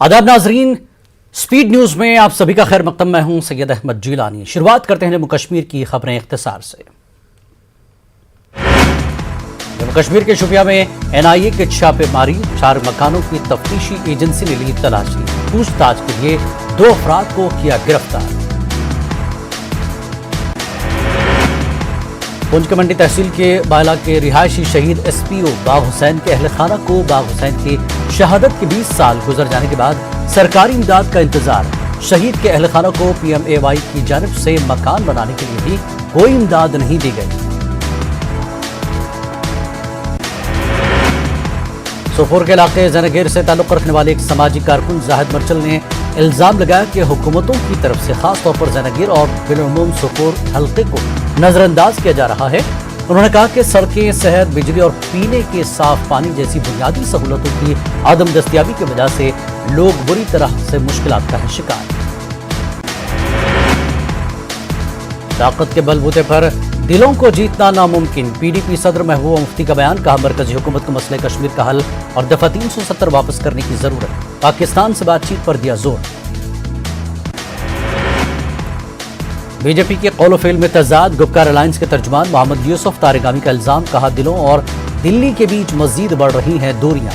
आदाब नाजरीन, speed news में आप सभी का खैर मकदम। मैं हूं सैयद अहमद जीलानी। शुरुआत करते हैं जम्मू कश्मीर की खबरें इख्तिसार से। जम्मू कश्मीर के शोपियां में एनआईए के छापेमारी, 4 मकानों की तफ्तीशी एजेंसी ने ली तलाशी। पूछताछ के लिए 2 अफराद को किया गिरफ्तार। पुंछ के मंडी तहसील के बाला के रिहायशी शहीद एसपीओ बाग हुसैन के अहल खाना को बाग हुसैन की शहादत के 20 साल गुजर जाने के बाद सरकारी इमदाद का इंतजार। शहीद के अहल खाना को PMAY की जानिब से मकान बनाने के लिए भी कोई इमदाद नहीं दी गई। सोपोर के इलाके जैनगेर से ताल्लुक रखने वाले एक समाजी कारकुन जाहिद मर्चल ने इल्जाम लगाया कि हुकूमतों की तरफ से खास तौर पर जैनगेर और बिलउमूम सोपोर हल्के को नजरअंदाज किया जा रहा है। उन्होंने कहा कि सड़कें, सेहत, बिजली और पीने के साफ पानी जैसी बुनियादी सहूलतों की आदम दस्तयाबी की वजह से लोग बुरी तरह से मुश्किलात का है शिकार। ताकत के बलबूते पर दिलों को जीतना नामुमकिन, PDP सदर महबूबा मुफ्ती का बयान। कहा मरकजी हुकूमत को मसले कश्मीर का हल और दफा 370 वापस करने की जरूरत। पाकिस्तान से बातचीत पर दिया जोर। बीजेपी के कौल फेल में तजाद, गुपकार अलायंस के तर्जुमान मोहम्मद यूसुफ तारिगामी का इल्जाम। कहा दिलों और दिल्ली के बीच मजीद बढ़ रही हैं दूरियां।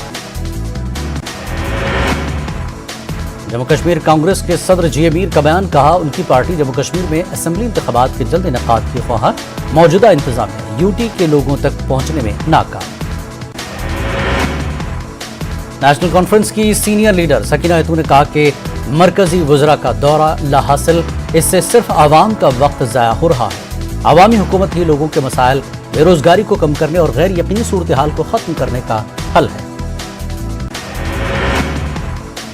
जम्मू कश्मीर कांग्रेस के सदर GA मीर का बयान। कहा उनकी पार्टी जम्मू कश्मीर में असेंबली इंतखाबात के जल्द इनेकाद की ख्वाह। मौजूदा इंतजामिया UT के लोगों तक पहुंचने में नाकाम। नेशनल कॉन्फ्रेंस की सीनियर लीडर सकीना यतू ने कहा कि मरकजी वज़रा का दौरा लाहासिल, इससे सिर्फ आवाम का वक्त ज़ाया हो रहा है। आवामी हुकूमत ही लोगों के मसाइल, बेरोजगारी को कम करने और गैर यकीनी सूरत हाल को खत्म करने का हल है।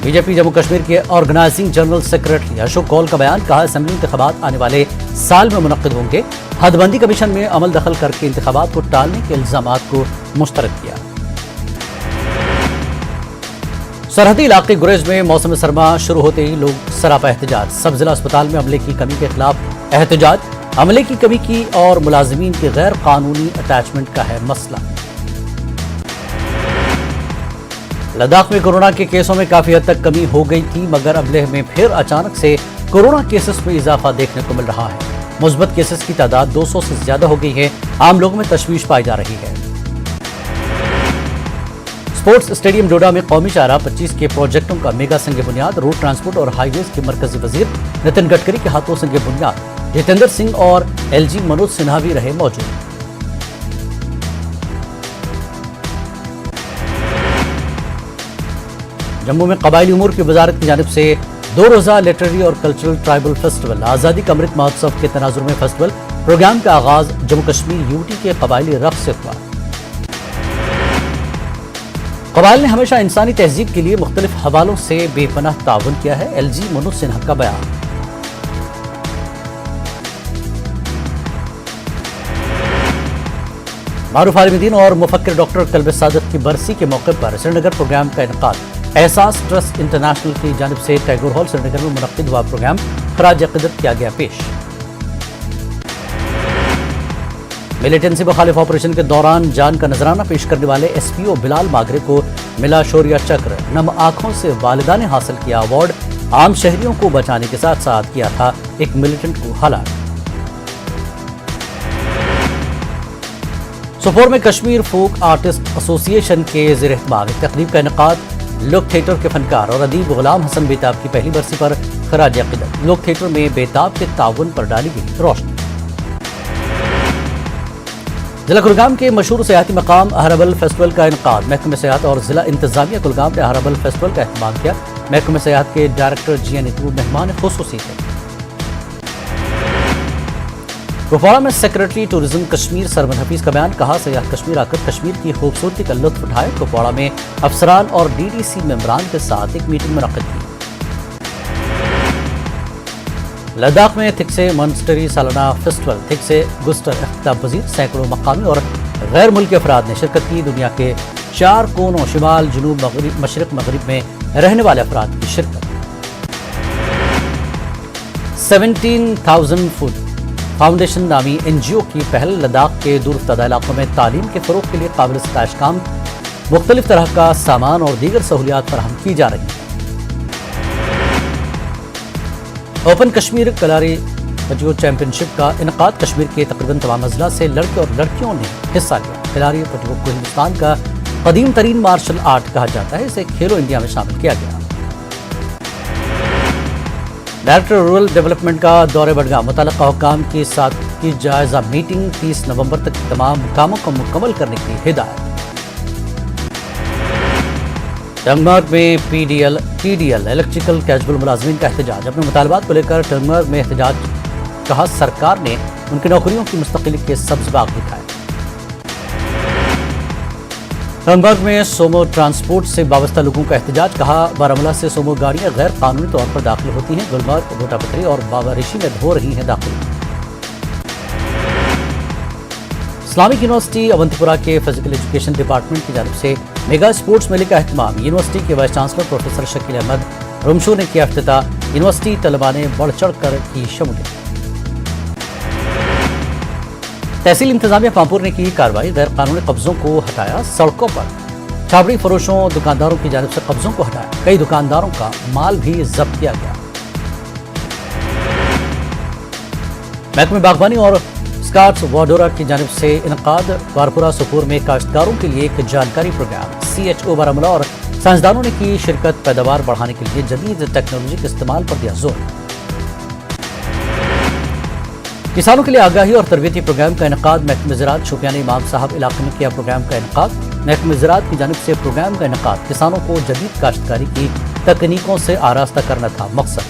बीजेपी जम्मू कश्मीर के organising general secretary Ashok Kaul का बयान। कहा असेंबली इंतखाबात आने वाले साल में मुनक्किद होंगे। हदबंदी कमीशन में अमल दखल करके इंतखाबात को टालने के इल्जामात को मुस्तरद किया। सरहदी इलाके गुरेज में मौसम सरमा शुरू होते ही लोग सरापा एहतजाज। सब जिला अस्पताल में अमले की कमी के खिलाफ एहतजाज। अमले की कमी की और मुलाजिमीन के गैर कानूनी अटैचमेंट का है मसला। लद्दाख में कोरोना के केसों में काफी हद तक कमी हो गई थी, मगर अब लेह में फिर अचानक से कोरोना केसेस में इजाफा देखने को मिल रहा है। मुस्बत केसेस की तादाद 200 से ज्यादा हो गई है। आम लोगों में तशवीश पाई जा रही है। स्पोर्ट्स स्टेडियम डोडा में कौमी शाहराह 25 के प्रोजेक्टों का मेगा संग बुनियाद। रोड ट्रांसपोर्ट और हाईवेज के मरकजी वजीर नितिन गडकरी के हाथों संग बुनियाद। जितेंद्र सिंह और LG मनोज सिन्हा भी रहे मौजूद। जम्मू में कबायली उमूर की वजारत की जानिब से 2 रोज़ा लिटरेरी और कल्चरल ट्राइबल फेस्टिवल, आज़ादी का अमृत महोत्सव के तनाजुर में फेस्टिवल प्रोग्राम का आगाज जम्मू कश्मीर UT के कबायली रक़्स से हुआ। कबाइल ने हमेशा इंसानी तहजीब के लिए मुख्तलिफ हवालों से बेपनाह ताउन किया है। LG मनोज सिन्हा का बयान। मारूफ आलिम और मुफक्किर डॉक्टर कल्ब सादत की बरसी के मौके पर श्रीनगर प्रोग्राम का इनेकाद। एहसास ट्रस्ट इंटरनेशनल की जानिब से टैगोर हॉल श्रीनगर में मुनक्किद हुआ प्रोग्राम खराज अक़ीदत किया गया पेश। मिलिटेंसी मुखालिफ ऑपरेशन के दौरान जान का नजराना पेश करने वाले SPO बिलाल मागरे को मिला शौर्य चक्र। नम आंखों से वालिदा ने हासिल किया अवार्ड। आम शहरियों को बचाने के साथ साथ किया था एक मिलिटेंट को हलाक। सोपोर में कश्मीर फोक आर्टिस्ट एसोसिएशन के ज़ेर इत्माम एक तकरीब का इनेकाद। लोक थिएटर के फनकार और अदीब गुलाम हसन बेताब की पहली बरसी पर खराज अक़ीदत। लोक थिएटर में बेताब के ताउन पर डाली गई रोशनी। जिला कुलगाम के मशहूर सियाती मकाम अहरबल फेस्टिवल का इनेकाद। महकमे सियाहत और जिला इंतजामिया कुलगाम ने अहरबल फेस्टिवल का एहतमाम किया। महकमे सियाहत के डायरेक्टर GN इतू मेहमान खुसूसी थे। कुपवाड़ा में सेक्रेटरी टूरिज्म कश्मीर सरमद हफीज का बयान। कहा सयाह कश्मीर आकर कश्मीर की खूबसूरती का लुत्फ उठाए। कुपवाड़ा में अफसरान और DDC मेंबरान के साथ एक मीटिंग मुनक्किद की। लद्दाख में थिक से मॉन्स्टरी सालाना फेस्टिवल थिक से गुस्टर इख्तिताम पजीर। सैकड़ों मकामी और गैर मुल्की अफराद ने शिरकत की। दुनिया के 4 कोनों शिमाल, जनूब, मशरक, मगरिब में रहने वाले अफराद की शिरकत। 17,000 फुट फाउंडेशन नामी NGO की पहल। लद्दाख के दूरदराज इलाकों में तालीम के फरोग के लिए काबिल सताइश काम। मुख्तलिफ तरह का सामान और दीगर सहूलियात फराहम की जा रही हैं। ओपन कश्मीर कलारी पटियो चैंपियनशिप का इनकाद कश्मीर के तकरीबन तमाम अजला से लड़के और लड़कियों ने हिस्सा लिया। खिलाड़ी पटियो को हिंदुस्तान का कदीम तरीन मार्शल आर्ट कहा जाता है। इसे खेलो इंडिया में शामिल किया गया। डायरेक्टर रूरल डेवलपमेंट का दौरे बडगाम, मुतल्लिका हुक्काम के साथ की जायजा मीटिंग, 30 नवंबर तक तमाम कामों को मुकम्मल करने की हिदायत। टंगमर्ग में PDL, TDL इलेक्ट्रिकल कैजुअल मुलाजमीन का एहतजाज। अपने मुतालबात को लेकर टंगमर्ग में एहतजाज, कहा सरकार ने उनकी नौकरियों की मुस्तकिली के सब्ज बाग दिखाए। टंगमर्ग में सोमो ट्रांसपोर्ट से वाबस्ता लोगों का एहतजाज, कहा बारामूला से सोमो गाड़ियां गैर कानूनी तौर पर दाखिल होती हैं। गुलमर्ग, गोटापत्री और बाबा ऋषि में हो रही हैं दाखिल। इस्लामिक यूनिवर्सिटी अवंतीपुरा के फिजिकल एजुकेशन डिपार्टमेंट की जानिब से मेगा स्पोर्ट्स मेले का एहतमाम। यूनिवर्सिटी के vice chancellor professor Shakeel Ahmed Rumshu ने किया इफ्तिताह। यूनिवर्सिटी तलबा ने बढ़ चढ़ कर की शमूलियत। तहसील इंतजामिया पामपुर ने की कार्रवाई, गैर कानूनी कब्जों को हटाया। सड़कों पर छाबड़ी फरोशों, दुकानदारों की जानिब से कब्जों को हटाया। कई दुकानदारों का माल भी जब्त किया गया। महकमे बागबानी और स्काट्स वाडोरा की जानिब से इनकाद, वारपुरा सुपूर में काश्तकारों के लिए एक जानकारी प्रोग्राम। CHO बारामूला और साइंसदानों ने की शिरकत। पैदावार बढ़ाने के लिए जदीद टेक्नोलॉजी के इस्तेमाल पर दिया जोर। किसानों के लिए आगाही और तरबियती प्रोग्राम का इनकाद। महकमे ज़राअत शोपियान इमाम साहब इलाके में किया प्रोग्राम का इनकाद। महकमे ज़राअत की जानिब से प्रोग्राम का इनकाद। किसानों को जदीद काश्तकारी की तकनीकों से आरास्ता करना था मकसद।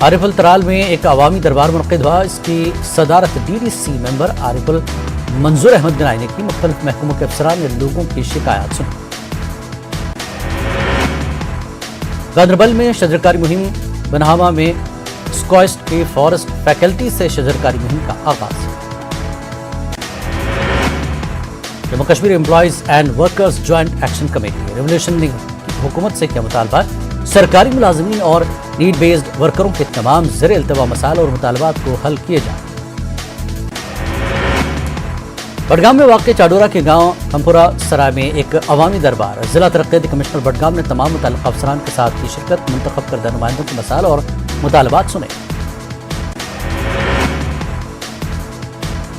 आरिफल तराल में एक अवामी दरबार मुनक़िद हुआ। इसकी सदारत DDC मेंबर आरिफल मंजूर अहमद गनाई ने की। मुख्तलिफ महकमों के अफसरान ने लोगों की शिकायत सुनी। गांधरबल में शजरकारी मुहिम। बनहामा में स्क्वास्ट के फॉरेस्ट फैकल्टी से शजरकारी मुहिम का आगाज। Jammu Kashmir employees and workers joint action committee revolution ने हुकूमत से किया मुतालबा, सरकारी मुलाजमीन और नीड बेस्ड वर्करों के तमाम ज़ेर इल्तवा मसाइल और मुतालबात को हल किए जाए। बडगाम में वाक़ चाडोरा के गांव खमपुरा सराय में एक अवामी दरबार। जिला तरक्याती कमिश्नर बडगाम ने तमाम मुतल्लिक़ा अफसरान के साथ की शिरकत। मुंतखब करदा नुमाइंदों के मसाइल और मुतालबात सुने।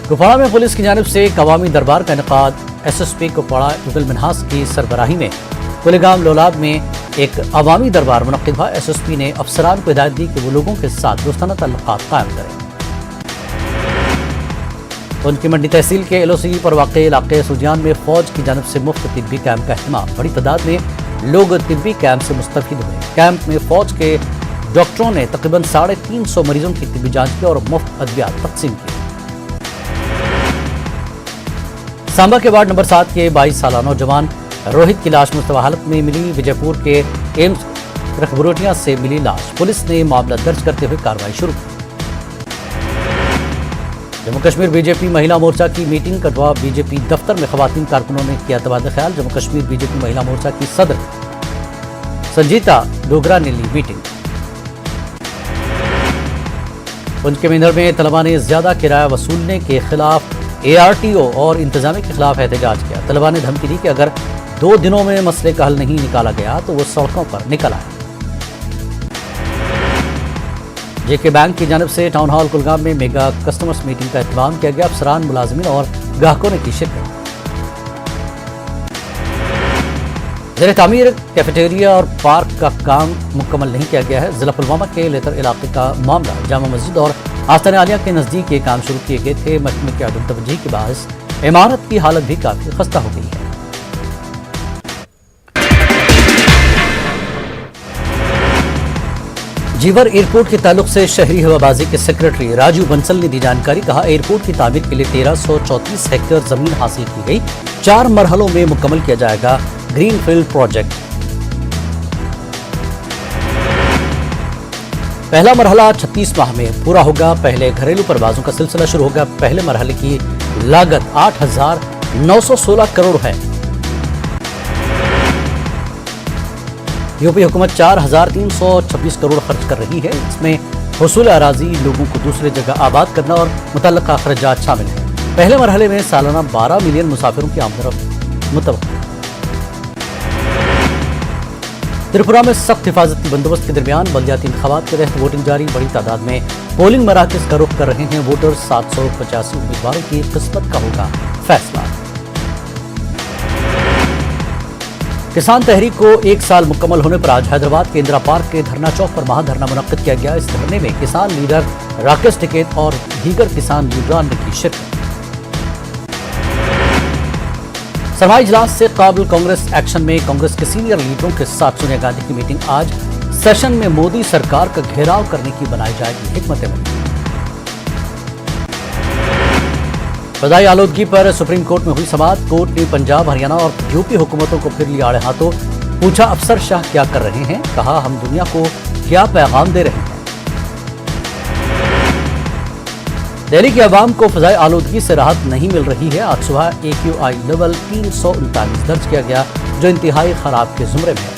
कुपवाड़ा में पुलिस की जानिब से एक अवामी दरबार का इनकाद। SSP कुपवाड़ा युगल मिन्हास की सरबराही में कुलेगाम लोलाब में एक अवामी दरबार मुनक़्क़िद हुआ। SSP ने अफसरान को हिदायत दी कि वो लोगों के साथ दोस्ताना ताल्लुकात कायम करें। उनकी मंडी तहसील के LOC पर वाक़े इलाके सुजान में फौज की जानिब से मुफ्त तिब्बी कैंप का अहतमाम। बड़ी तादाद में लोग तिब्बी कैंप से मुस्तफ़ीद हुए। कैंप में फौज के डॉक्टरों ने तकरीबन 350 मरीजों की तिब्बी जांच की और मुफ्त अद्वियात तकसीम की। सांबा के वार्ड नंबर 7 के 22 साला नौजवान रोहित की लाश मुस्तवा हालत में मिली। विजयपुर के एम्स रखबरोटिया से मिली लाश। पुलिस ने मामला दर्ज करते हुए कार्रवाई शुरू की। जम्मू कश्मीर BJP महिला मोर्चा की मीटिंग। कठुआ BJP दफ्तर में खवातीन कारकुनों ने किया तबादला ख्याल। जम्मू कश्मीर BJP महिला मोर्चा की सदर संजीता डोगरा ने ली मीटिंग। उनके मेंढर में तलबा ने ज्यादा किराया वसूलने के खिलाफ ARTO और इंतजामिया के खिलाफ एहतजाज किया। तलबा ने धमकी दी कि अगर 2 दिनों में मसले का हल नहीं निकाला गया तो वो सड़कों पर निकल आए। JK बैंक की जानिब से टाउन हॉल कुलगाम में मेगा कस्टमर्स मीटिंग का एहतमाम किया गया। अफसरान, मुलाजमीन और ग्राहकों ने की शिरकत। ज़ेर तामीर कैफेटेरिया और पार्क का काम मुकम्मल नहीं किया गया है। जिला पुलवामा के लेतर इलाके का मामला। जामा मस्जिद और आस्तान आलिया के नज़दीक ये काम शुरू किए गए थे। महकमे की अदम तवज्जोह के बायस इमारत की हालत भी काफ़ी खस्ता हो गई है। जीवर एयरपोर्ट के ताल्लुक से शहरी हवाबाजी के सेक्रेटरी राजू बंसल ने दी जानकारी। कहा, एयरपोर्ट की तामीर के लिए 1334 हेक्टेयर जमीन हासिल की गई। 4 मरहलों में मुकम्मल किया जाएगा ग्रीनफील्ड प्रोजेक्ट। पहला मरहला 36 माह में पूरा होगा। पहले घरेलू परवाजों का सिलसिला शुरू होगा। पहले मरहले की लागत 8,916 करोड़ है। यूपी हुकूमत 4,326 करोड़ खर्च कर रही है। इसमें हुसूल अराजी, लोगों को दूसरे जगह आबाद करना और मुतल्लका अखराजात शामिल हैं। पहले मरहले में सालाना 12 मिलियन मुसाफिरों की आमदरफ्त मुतवक्किल। त्रिपुरा में सख्त हिफाजती बंदोबस्त के दरमियान बलदियाती इंतखाबात के तहत वोटिंग जारी। बड़ी तादाद में पोलिंग मराकज का रुख कर रहे हैं वोटर्स। 785 उम्मीदवारों की किस्मत का होगा फैसला। किसान तहरीक को 1 साल मुकम्मल होने पर आज हैदराबाद के इंदिरा पार्क के धरना चौक पर महाधरना मुनक्किद किया गया। इस धरने में किसान लीडर राकेश टिकैत और दीगर किसान लीडरान ने की शिरकत। सरमाई इजलास से काबिल कांग्रेस एक्शन में कांग्रेस के सीनियर लीडरों के साथ सोनिया गांधी की मीटिंग। आज सेशन में मोदी सरकार का घेराव करने की बनाई जाएगी हिकमत-ए-अमली। फजाई आलूदगी पर सुप्रीम कोर्ट में हुई समाअत। कोर्ट ने पंजाब, हरियाणा और यूपी हुकूमतों को फिर लिया आड़े हाथों। पूछा अफसर शाह क्या कर रहे हैं, कहा हम दुनिया को क्या पैगाम दे रहे हैं। दिल्ली की आवाम को फजाई आलूदगी से राहत नहीं मिल रही है। आज सुबह AQI लेवल 339 दर्ज किया गया, जो इंतहाई खराब के जुमरे में है।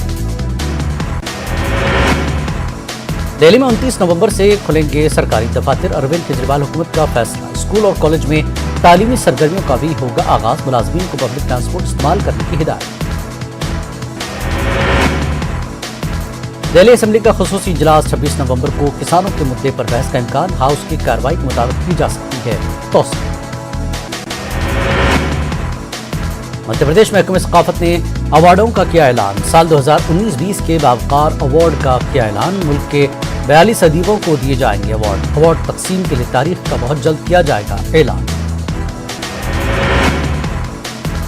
दिल्ली में 29 नवंबर से खुलेंगे सरकारी दफातर। अरविंद केजरीवाल हुकूमत का फैसला। स्कूल और कॉलेज में तालीमी सरगर्मियों का भी होगा आगाज। मुलाजमीन को पब्लिक ट्रांसपोर्ट इस्तेमाल करने की हिदायत। दिल्ली असेंबली का खुसूसी इजलास 26 नवंबर को। किसानों के मुद्दे पर बहस का इम्कान। हाउस की कार्रवाई के मुताबिक की जा सकती है तौसीह। मध्य प्रदेश महकमे सकाफत ने अवार्डों का किया ऐलान। साल 2019-20 के बावकार अवार्ड का किया ऐलान। मुल्क के 42 अदीबों को दिए जाएंगे अवार्ड। अवार्ड तकसीम के लिए तारीख का बहुत जल्द किया जाएगा ऐलान।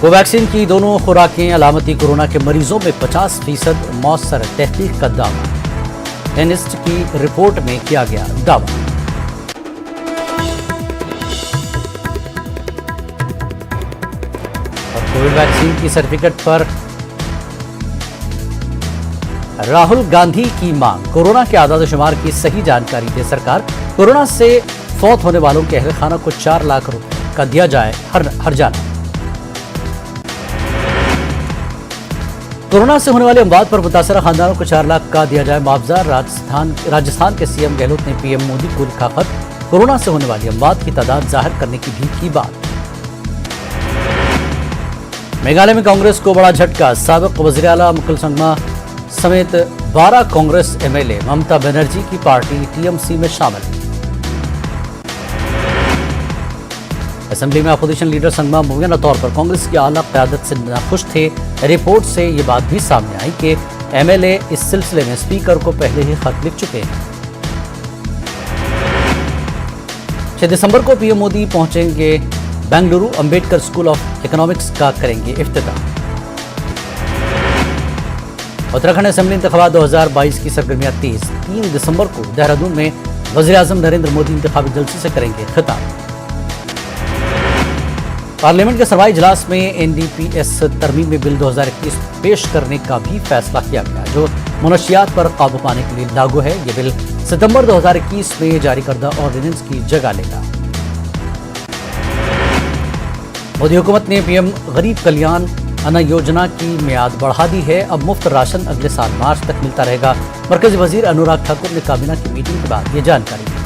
कोवैक्सीन की दोनों खुराकें अलामती। कोरोना के मरीजों में 50% मौसर तहकीक का दावा। एनएसटी की रिपोर्ट में किया गया दावा। और कोविड वैक्सीन की सर्टिफिकेट पर राहुल गांधी की मांग। कोरोना के आदाद शुमार की सही जानकारी दे सरकार। कोरोना से फौत होने वालों के अहल खाना को 4 लाख रुपए का दिया जाए हर्जाना। कोरोना से होने वाले अमवात पर मुतासरा खानदानों को 4 लाख का दिया जाए मुआवजा। राजस्थान के सीएम गहलोत ने पीएम मोदी को लिखा खत। कोरोना से होने वाली अमवात की तादाद जाहिर करने की भी की बात। मेघालय में कांग्रेस को बड़ा झटका। साबिक वज़ीर आला मुकुल संगमा समेत 12 कांग्रेस MLA ममता बनर्जी की पार्टी TMC में शामिल। असेंबली में अपोजिशन लीडर संगमा मुबैना तौर पर कांग्रेस की आला क़यादत से नाखुश थे। रिपोर्ट से ये बात भी सामने आई कि MLA इस सिलसिले में स्पीकर को पहले ही खत लिख चुके हैं। 6 दिसंबर को पीएम मोदी पहुंचेंगे Bengaluru. Ambedkar school of economics का करेंगे इफ्तिताह। उत्तराखंड असेंबली इंतखाबात 2022 की सरगर्मियां तेज। 3 दिसंबर को देहरादून में वज़ीर आज़म नरेंद्र मोदी इंतखाबी जलसे से करेंगे खिताब। पार्लियामेंट के सरमाई इजलास में NDPS तरमीमी बिल 2021 पेश करने का भी फैसला किया गया, जो मुनशियात पर काबू पाने के लिए लागू है। ये बिल सितंबर 2021 में जारी करदा ऑर्डिनेंस की जगह लेगा। मोदी हुकूमत ने PM गरीब कल्याण अन्न योजना की मियाद बढ़ा दी है। अब मुफ्त राशन अगले साल मार्च तक मिलता रहेगा। मरकजी वजीर अनुराग ठाकुर ने काबीना की मीटिंग के बाद ये जानकारी दी।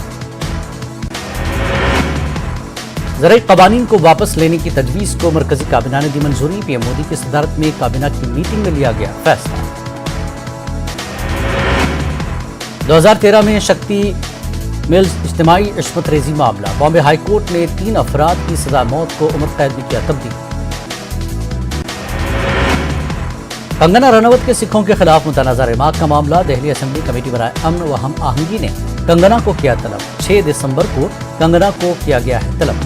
ज़राई क़वानीन को वापस लेने की तजवीज़ को मरकजी काबीना ने दी मंजूरी। पीएम मोदी की सदारत में काबीना की मीटिंग में लिया गया फैसला। 2013 में शक्ति मिल्स इज्तिमाई इस्मत रेजी मामला। बॉम्बे हाई कोर्ट ने 3 अफराद की सजा मौत को उम्र कैद में किया तब्दील। कंगना रनौत के सिखों के खिलाफ मुतनाज़ा रिमार्क का मामला। दिल्ली असेंबली कमेटी बराए अमन व हम आहंगी ने कंगना को किया तलब। 6 दिसंबर को कंगना को किया गया है तलब।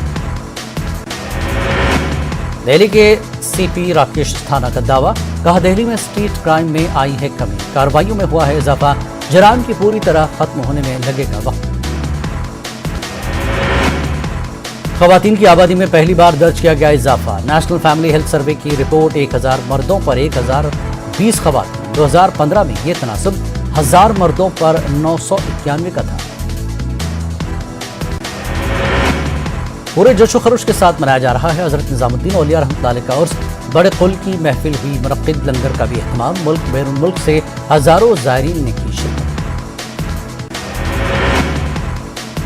दिल्ली के CP राकेश अस्थाना का दावा। कहा दिल्ली में स्ट्रीट क्राइम में आई है कमी। कार्रवाइयों में हुआ है इजाफा। जराइम की पूरी तरह खत्म होने में लगेगा वक्त। खवातीन की आबादी में पहली बार दर्ज किया गया इजाफा। नेशनल फैमिली हेल्थ सर्वे की रिपोर्ट 1000 मर्दों पर 1020 खवातीन। 2015 में ये तनासब 1000 मर्दों पर 991 का था। पूरे जोशो खरोश के साथ मनाया जा रहा है हजरत निजामुद्दीन औलिया रहमतुल्लाह अलैह का उर्स। बड़े कुल की महफिल हुई। मुनक्किद लंगर का भी एहतमाम। मुल्क बैरून मुल्क से हजारों ज़ायरीन ने की शिरकत।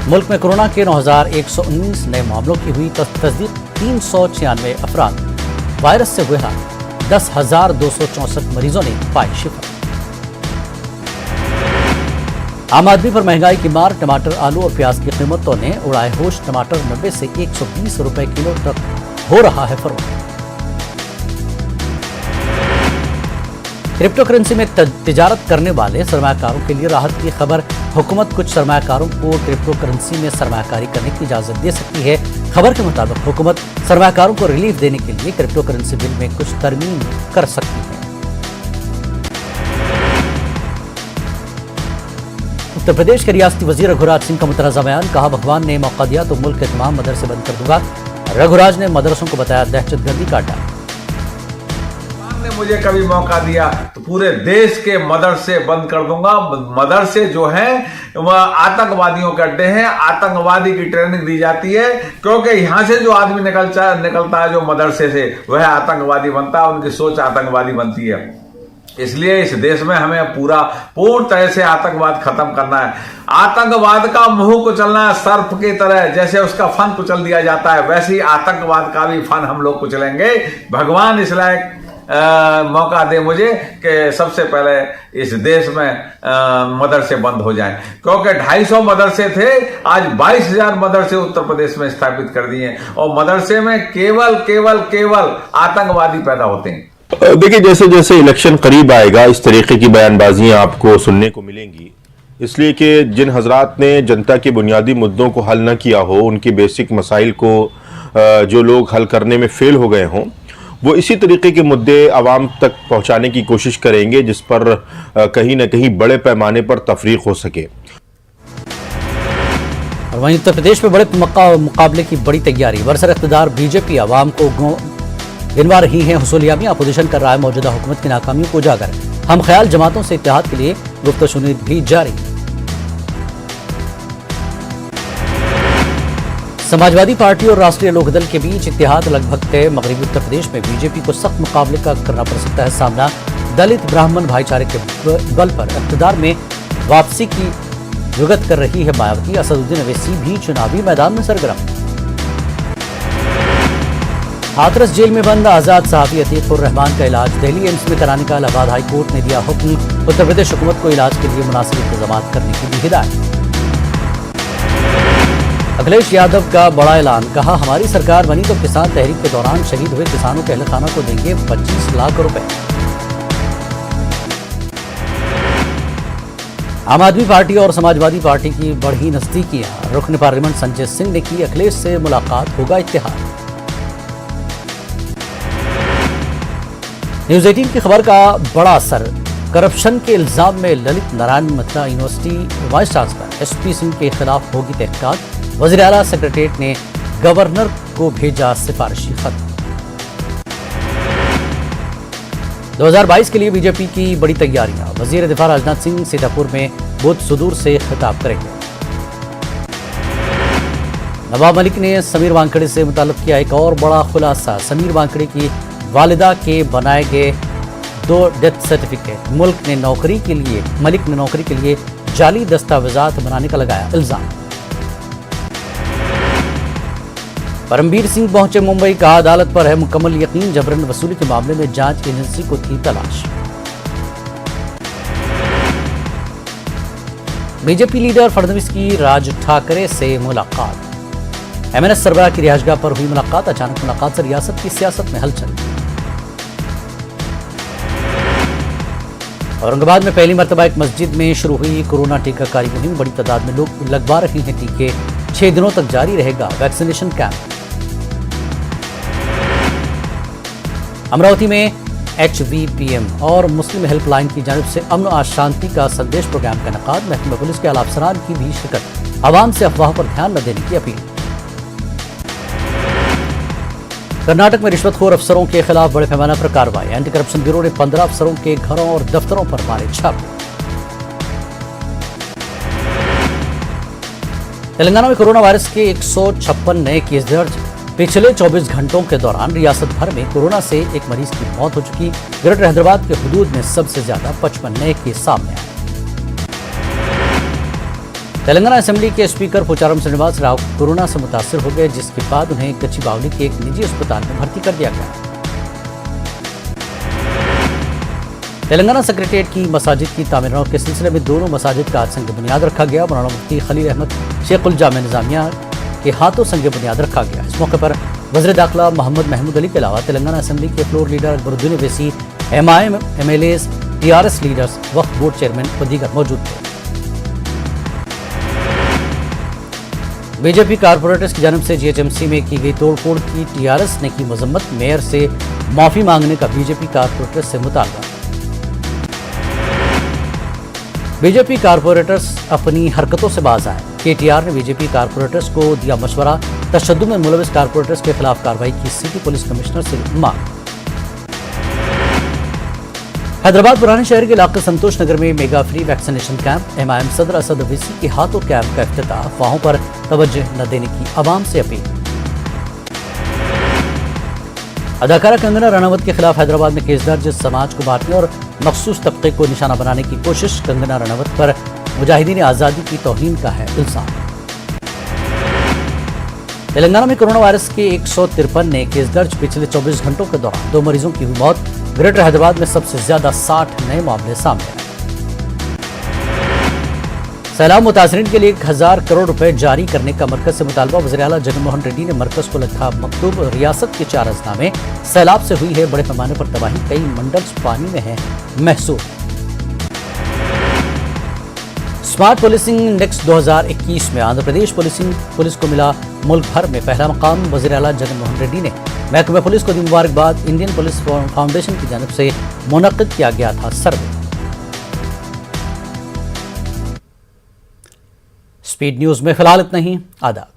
मुल्क में कोरोना के 9119 नए मामलों की हुई तस्दीक। 396 अफराद वायरस से हुए हाल। 10,264 मरीजों ने पाई शिफा। आम आदमी पर महंगाई की मार, टमाटर, आलू और प्याज की कीमतों ने उड़ाए होश। टमाटर 90 से 120 रुपए किलो तक हो रहा है फरोख्त। क्रिप्टो करेंसी में तिजारत करने वाले सरमायाकारों के लिए राहत की खबर। हुकूमत कुछ सरमायाकारों को क्रिप्टो करेंसी में सरमायाकारी करने की इजाजत दे सकती है। खबर के मुताबिक हुकूमत सरमायाकारों को रिलीफ देने के लिए क्रिप्टो करेंसी बिल में कुछ तरमीम कर सकती है। उत्तर प्रदेश के रियासती वजीर रघुराज सिंह का मुतनाज़ा बयान। कहा, भगवान ने मौका दिया तो मुल्क के तमाम मदरसे बंद कर दूंगा। रघुराज ने मदरसों को बताया दहशतगर्दी का अड्डा। भगवान ने मुझे कभी मौका दिया तो पूरे देश के मदरसे बंद कर दूंगा। मदरसे जो हैं वह आतंकवादियों के अड्डे हैं। आतंकवादी की ट्रेनिंग दी जाती है, क्योंकि यहाँ से जो आदमी निकलता है जो मदरसे से, वह आतंकवादी बनता है, उनकी सोच आतंकवादी बनती है। इसलिए इस देश में हमें पूर्ण तरह से आतंकवाद खत्म करना है। आतंकवाद का मुंह कुचलना है सर्प की तरह, जैसे उसका फन कुचल दिया जाता है, वैसे ही आतंकवाद का भी फन हम लोग कुचलेंगे। भगवान इस लायक मौका दे मुझे कि सबसे पहले इस देश में मदरसे बंद हो जाएं, क्योंकि 250 मदरसे थे, आज 22,000 मदरसे उत्तर प्रदेश में स्थापित कर दिए, और मदरसे में केवल आतंकवादी पैदा होते हैं। देखिए, जैसे जैसे इलेक्शन करीब आएगा इस तरीके की बयानबाजियां आपको सुनने को मिलेंगी, इसलिए कि जिन हजरात ने जनता के बुनियादी मुद्दों को हल न किया हो, उनके बेसिक मसाइल को जो लोग हल करने में फेल हो गए हों, वो इसी तरीके के मुद्दे आवाम तक पहुंचाने की कोशिश करेंगे जिस पर कहीं ना कहीं बड़े पैमाने पर तफरीक हो सके। और वहीं उत्तर प्रदेश में बड़े मुकाबले की बड़ी तैयारी। बरसर इख्तिदार बीजेपी आवाम को गिनवा रही है हुसूलिया में। अपोजिशन कर रहा है मौजूदा हुकूमत की नाकामियों को उजागर। हम ख्याल जमातों से इत्तेहाद के लिए गुफ्तशुनी भी जारी। समाजवादी पार्टी और राष्ट्रीय लोकदल के बीच इत्तेहाद लगभग तय। मगरबी उत्तर प्रदेश में बीजेपी को सख्त मुकाबले का करना पड़ सकता है सामना। दलित ब्राह्मण भाईचारे के बल पर इख्तिदार में वापसी की जुगत कर रही है मायावती। असदुद्दीन अवैसी भी चुनावी मैदान में सरगर्म। हाथरस जेल में बंद आजाद सहाफी अतीक उर रहमान का इलाज दिल्ली एम्स में कराने का इलाहाबाद हाई कोर्ट ने दिया हुक्म। उत्तर प्रदेश हुकूमत को इलाज के लिए मुनासिब इंतजाम करने की दी हिदायत। अखिलेश यादव का बड़ा ऐलान। कहा, हमारी सरकार बनी तो किसान तहरीक के दौरान शहीद हुए किसानों के अहल खाना को देंगे 25 लाख रुपए। आम आदमी पार्टी और समाजवादी पार्टी की बढ़ी नजदीकियां। रुकन पार्लियामेंट संजय सिंह ने की अखिलेश से मुलाकात, होगा इत्तेहाद। न्यूज 18 की खबर का बड़ा असर। करप्शन के इल्जाम में Lalit Narayan Mithila university vice chancellor SP Singh के खिलाफ होगी तहकीकात। वज़ीर आला सेक्रेटेरिएट ने गवर्नर को भेजा सिफारिशी खत। 2022 के लिए बीजेपी की बड़ी तैयारियां। वजीर दिफा राजनाथ सिंह सीतापुर में बुध सुदूर से खिताब करेंगे। नवाब मलिक ने समीर वानखेड़े से मुताल्लिक़ किया एक और बड़ा खुलासा। समीर वानखेड़े की वालिदा के बनाए गए 2 डेथ सर्टिफिकेट। मलिक ने नौकरी के लिए जाली दस्तावेजात बनाने का लगाया इल्जाम। परमबीर सिंह पहुंचे मुंबई। कहा, अदालत पर है मुकम्मल यकीन। जबरन वसूली के मामले में जांच एजेंसी को थी तलाश। बीजेपी लीडर फडणवीस की राज ठाकरे से मुलाकात। एमएनएस सरबराह की रिहायशगाह पर हुई मुलाकात। अचानक मुलाकात से रियासत की सियासत में हलचल। औरंगाबाद में पहली मर्तबा एक मस्जिद में शुरू हुई कोरोना टीकाकारी मुहिम। बड़ी तादाद में लोग लगवा रहे हैं टीके। 6 दिनों तक जारी रहेगा वैक्सीनेशन कैंप। अमरावती में HVPM और मुस्लिम हेल्पलाइन की जानिब से अमन और शांति का संदेश प्रोग्राम का इनेकाद। महकमा पुलिस के आला अफसरान की भी शिरकत। आवाम से अफवाह पर ध्यान न देने की अपील। कर्नाटक में रिश्वतखोर अफसरों के खिलाफ बड़े पैमाने पर कार्रवाई। एंटी करप्शन ब्यूरो ने 15 अफसरों के घरों और दफ्तरों पर मारे छापे। तेलंगाना में कोरोना वायरस के 156 नए केस दर्ज। पिछले 24 घंटों के दौरान रियासत भर में कोरोना से एक मरीज की मौत हो चुकी। ग्रेटर हैदराबाद के हुदूद में सबसे ज्यादा 55 नए केस सामने आए। तेलंगाना असेंबली के स्पीकर पोचारम श्रीनिवास राव कोरोना से मुतासिर हो गए, जिसके बाद उन्हें गच्चीबावली के एक निजी अस्पताल में भर्ती कर दिया गया। تلنگانہ سیکریٹریٹ کی مساجد کی تعمیرات کے سلسلے میں دونوں مساجد کا آج سنگ بنیاد رکھا گیا۔ مولانا مفتی خلیل احمد شیخ الجامع نظامیہ کے ہاتھوں سنگ بنیاد رکھا گیا۔ اس موقع پر وزیر داخلہ محمد محمود علی کے علاوہ تلنگانہ اسمبلی کے فلور لیڈر اکبر الدین Owaisi, MIM MLAs، TRS leaders, وقف بورڈ چیئرمین و دیگر موجود تھے۔ بی جے پی کارپوریٹرز کی جانب سے GHMC میں کی گئی توڑ پھوڑ کی TRS نے کی مذمت، میئر سے معافی مانگنے کا بی جے پی کارپوریٹرز سے مطالبہ۔ بی جے پی کارپوریٹرز اپنی حرکتوں سے باز آئے، KTR نے بی جے پی کارپوریٹرز کو دیا مشورہ، تشدد میں ملوث کارپوریٹرز کے خلاف کارروائی کی سٹی پولیس کمشنر سے مانگ۔ حیدرآباد پرانے شہر کے علاقے سنتوش نگر میں mega free vaccination camp, MIM صدر اسد اویسی کے ہاتھوں کیمپ کا افتتاح، افواہوں پر توجہ نہ دینے کی عوام سے اپیل۔ اداکارہ کنگنا رناوت کے خلاف حیدرآباد میں کیس درج، سماج کو بانٹنے اور مخصوص طبقے کو نشانہ بنانے کی کوشش، کنگنا رناوت پر مجاہدین آزادی کی توہین کا ہے الزام۔ تلنگانہ میں کورونا وائرس کے 153 نئے کیس درج، پچھلے 24 گھنٹوں کے دوران 2 مریضوں کی ہوئی موت، گریٹر حیدرآباد میں سب سے زیادہ 60 نئے معاملے سامنے آئے۔ سیلاب متاثرین کے لیے 1000 کروڑ روپے جاری کرنے کا مرکز سے مطالبہ، وزیر اعلیٰ جگن موہن ریڈی نے مرکز کو لکھا مکتوب، ریاست کے 4 اضلاع میں سیلاب سے ہوئی ہے بڑے پیمانے پر تباہی، کئی منڈلز پانی میں ہیں محصور۔ اسمارٹ پولیسنگ انڈیکس 2021 میں آندھرا پردیش پولیس کو ملا ملک بھر میں پہلا مقام، وزیر اعلیٰ جگن موہن ریڈی نے محکمہ پولیس کو دی مبارکباد، انڈین پولیس فاؤنڈیشن کی جانب سے منعقد کیا گیا تھا سروے۔ سپیڈ نیوز میں فی الحال اتنا ہی، آداب۔